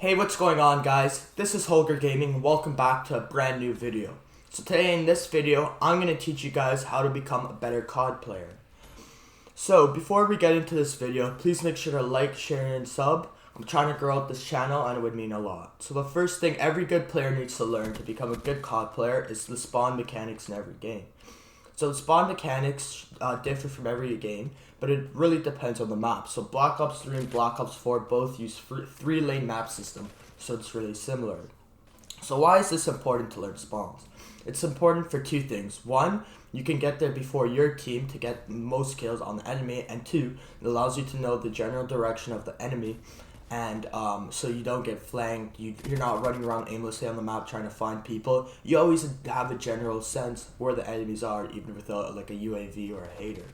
Hey, what's going on, guys? This is Holger Gaming and welcome back to a brand new video. So today in this video, I'm going to teach you guys how to become a better COD player. So before we get into this video, please make sure to like, share, and sub. I'm trying to grow out this channel and it would mean a lot. So the first thing every good player needs to learn to become a good COD player is the spawn mechanics in every game. So the spawn mechanics differ from every game, but it really depends on the map. So Black Ops 3 and Black Ops 4 both use three-lane map system, so it's really similar. So why is this important to learn spawns? It's important for two things. One, you can get there before your team to get most kills on the enemy, and two, it allows you to know the general direction of the enemy, and so you don't get flanked. You're not running around aimlessly on the map trying to find people. You always have a general sense where the enemies are, even without like a UAV or a hater.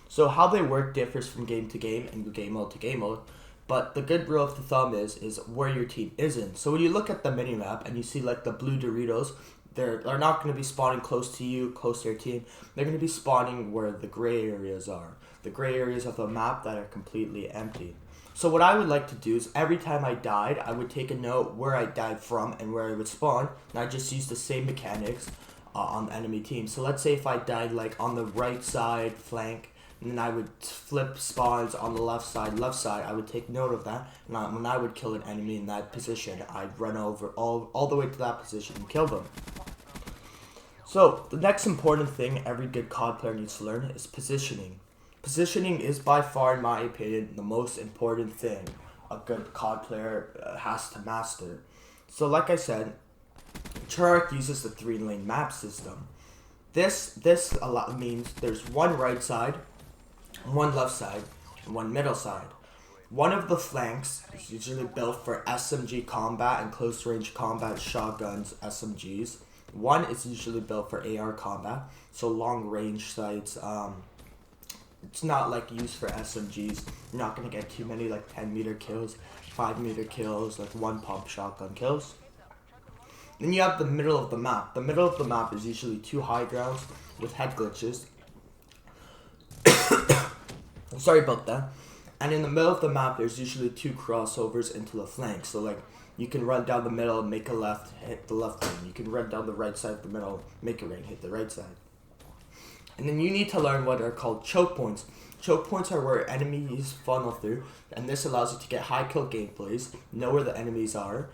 So how they work differs from game to game and game mode to game mode, but the good rule of the thumb is where your team is in. So when you look at the minimap and you see like the blue Doritos, they're not going to be spawning close to you, close to your team. They're going to be spawning where the gray areas are. The gray areas of the map that are completely empty. So what I would like to do is every time I died, I would take a note where I died from and where I would spawn, and I just use the same mechanics on the enemy team. So let's say if I died like on the right side flank, and then I would flip spawns on the left side, I would take note of that, and when I would kill an enemy in that position, I'd run over all the way to that position and kill them. So the next important thing every good COD player needs to learn is positioning. Positioning is by far, in my opinion, the most important thing a good COD player has to master. So like I said, Turek uses the three-lane map system. This means there's one right side, one left side, and one middle side. One of the flanks is usually built for SMG combat and close-range combat, shotguns, SMGs. One is usually built for AR combat, so long-range sights. It's not like used for SMGs. You're not going to get too many like 10-meter kills, 5-meter kills, like one pump shotgun kills. Then you have the middle of the map. The middle of the map is usually two high grounds with head glitches. Sorry about that. And in the middle of the map, there's usually two crossovers into the flank. So like you can run down the middle, make a left, hit the left lane. You can run down the right side of the middle, make a right, hit the right side. And then you need to learn what are called choke points. Choke points are where enemies funnel through, and this allows you to get high kill gameplays, know where the enemies are,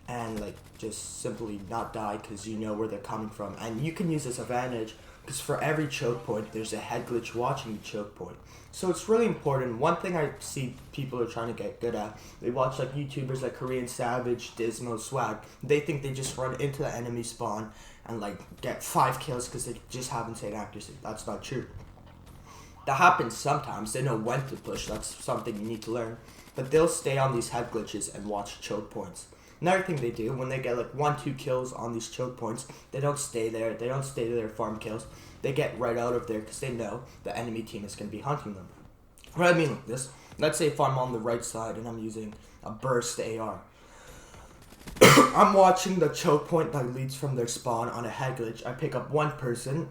and like just simply not die because you know where they're coming from. And you can use this advantage because for every choke point, there's a head glitch watching the choke point. So it's really important. One thing I see people are trying to get good at, they watch like YouTubers like Korean Savage, Dismo, Swag. They think they just run into the enemy spawn and like get 5 kills because they just have insane accuracy. That's not true. That happens sometimes. They know when to push. That's something you need to learn. But they'll stay on these head glitches and watch choke points. Another thing they do, when they get like 1-2 kills on these choke points, they don't stay there. They don't stay there farm kills. They get right out of there because they know the enemy team is going to be hunting them. What I mean with this, let's say if I'm on the right side and I'm using a burst AR. I'm watching the choke point that leads from their spawn on a head glitch. I pick up one person,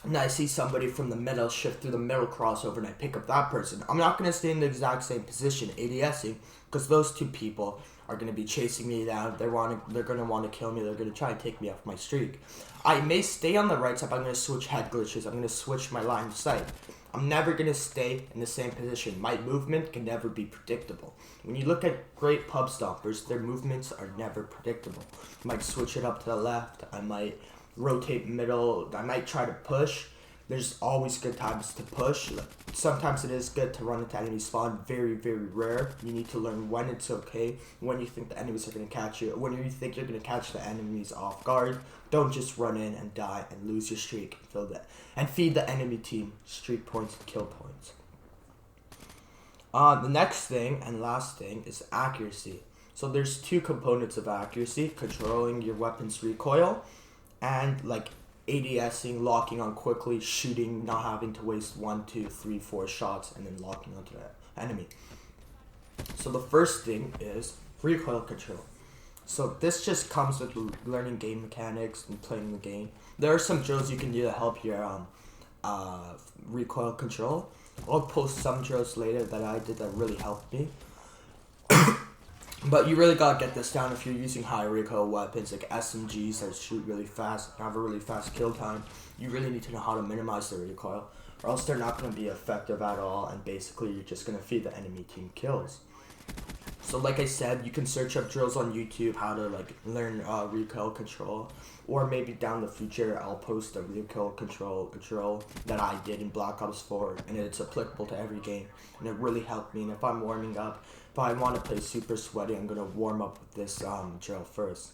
and I see somebody from the middle shift through the middle crossover, and I pick up that person. I'm not going to stay in the exact same position, ADSing, because those two people are going to be chasing me down. They're going to want to kill me. They're going to try and take me off my streak. I may stay on the right side, but I'm going to switch head glitches. I'm going to switch my line of sight. I'm never going to stay in the same position. My movement can never be predictable. When you look at great pub stompers, their movements are never predictable. I might switch it up to the left. I might rotate middle. I might try to push. There's always good times to push. Like, sometimes it is good to run into enemy spawn. Very, very rare. You need to learn when it's okay, when you think the enemies are going to catch you, when you think you're going to catch the enemies off guard. Don't just run in and die and lose your streak and feed the enemy team streak points and kill points. The next thing and last thing is accuracy. So there's two components of accuracy: controlling your weapon's recoil and like ADSing, locking on quickly, shooting, not having to waste 1, 2, 3, 4 shots, and then locking onto the enemy. So the first thing is recoil control. So this just comes with learning game mechanics and playing the game. There are some drills you can do to help your recoil control. I'll post some drills later that I did that really helped me. But you really gotta get this down if you're using high recoil weapons like SMGs that shoot really fast and have a really fast kill time. You really need to know how to minimize the recoil, or else they're not gonna be effective at all, and basically you're just gonna feed the enemy team kills. So like I said, you can search up drills on YouTube how to like learn recoil control, or maybe down the future I'll post a recoil control drill that I did in Black Ops 4, and it's applicable to every game, and it really helped me. And if I'm warming up, if I want to play super sweaty, I'm gonna warm up with this drill first.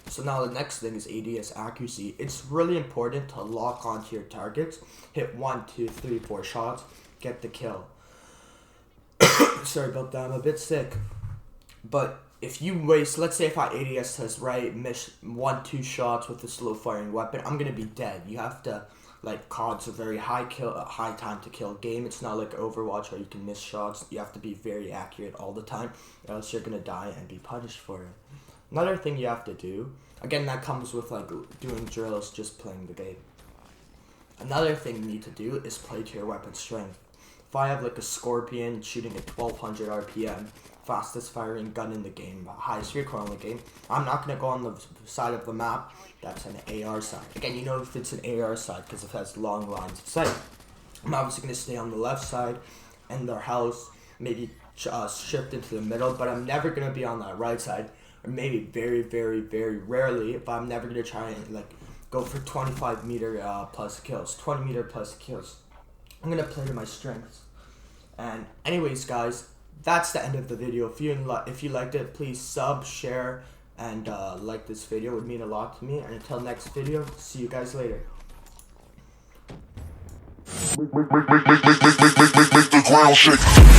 So now the next thing is ADS accuracy. It's really important to lock onto your targets, hit 1, 2, 3, 4 shots, get the kill. Sorry about that, I'm a bit sick. But if you waste, let's say if I ADS test right, miss 1, 2 shots with a slow firing weapon, I'm gonna be dead. You have to, like, COD's a very high time to kill game. It's not like Overwatch where you can miss shots. You have to be very accurate all the time, or else you're gonna die and be punished for it. Another thing you have to do, again, that comes with like doing drills, just playing the game. Another thing you need to do is play to your weapon strength. If I have like a Scorpion shooting at 1200 RPM, fastest firing gun in the game, highest recoil in the game, I'm not going to go on the side of the map that's an AR side. Again, you know if it's an AR side because it has long lines of sight. I'm obviously going to stay on the left side and their house, maybe shift into the middle, but I'm never going to be on that right side, or maybe very, very, very rarely, but I'm never going to try and like go for 25 meter plus kills, 20 meter plus kills. I'm going to play to my strengths. And anyways, guys, that's the end of the video. If you liked it, please sub, share, and like this video. It would mean a lot to me. And until next video, see you guys later. Make the ground shake.